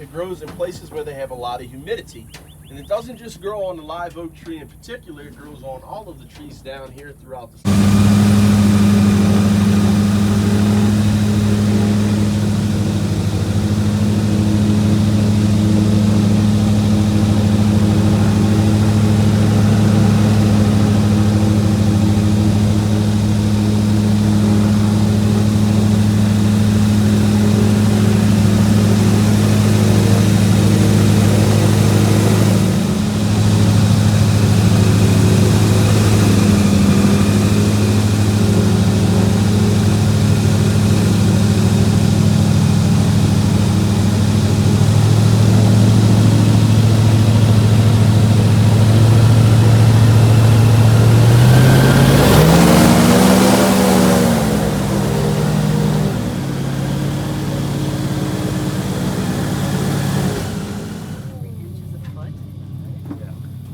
It grows in places where they have a lot of humidity. And it doesn't just grow on the live oak tree in particular, it grows on all of the trees down here throughout the state.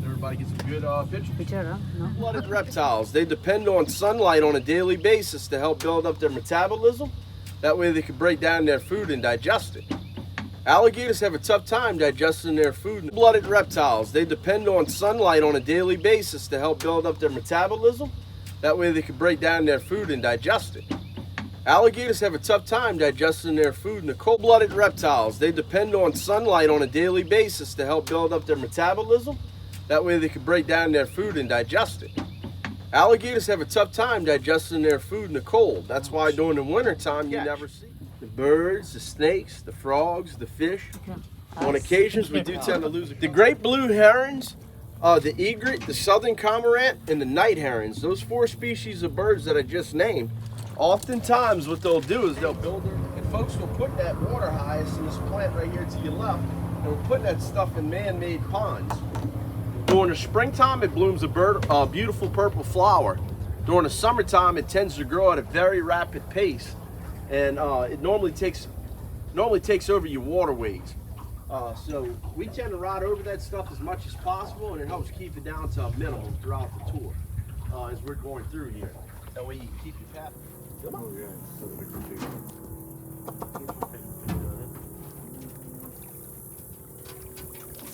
Everybody gets a good picture. Blooded reptiles. They depend on sunlight on a daily basis to help build up their metabolism. That way they can break down their food and digest it. Alligators have a tough time digesting their food. Blooded reptiles. They depend on sunlight on a daily basis to help build up their metabolism. That way they can break down their food and digest it. Alligators have a tough time digesting their food in the cold-blooded reptiles. They depend on sunlight on a daily basis to help build up their metabolism. That way they can break down their food and digest it. Alligators have a tough time digesting their food in the cold. That's why during the winter time you never see the birds, the snakes, the frogs, the fish. On occasions we do tend to lose it. The great blue herons, the egret, the southern cormorant, and the night herons, those 4 species of birds that I just named, oftentimes what they'll do is they'll build their, and folks will put that water hyacinth, this plant right here to your left, and we're putting that stuff in man-made ponds. During the springtime, it blooms a beautiful purple flower. During the summertime, it tends to grow at a very rapid pace, and it normally takes over your waterways. So we tend to ride over that stuff as much as possible, and it helps keep it down to a minimum throughout the tour as we're going through here. That way you can keep your path. Come on.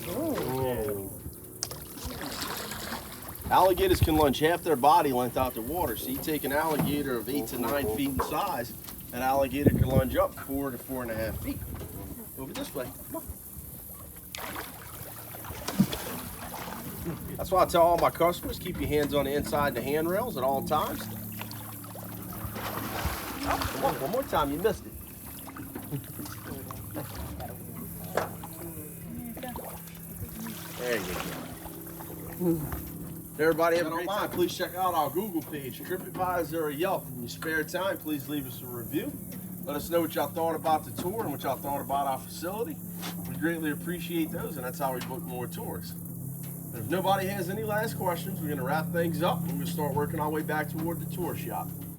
Oh. Alligators can lunge half their body length out the water. So you take an alligator of 8 to 9 feet in size, that alligator can lunge up 4 to 4.5 feet. Over this way. Come on. That's why I tell all my customers, keep your hands on the inside the handrails at all times. Oh, come on, one more time, you missed it. There you go. Everybody have a great time. Please check out our Google page, TripAdvisor or Yelp. In your spare time, please leave us a review. Let us know what y'all thought about the tour and what y'all thought about our facility. We greatly appreciate those, and that's how we book more tours. And if nobody has any last questions, we're going to wrap things up and we're going to start working our way back toward the tour shop.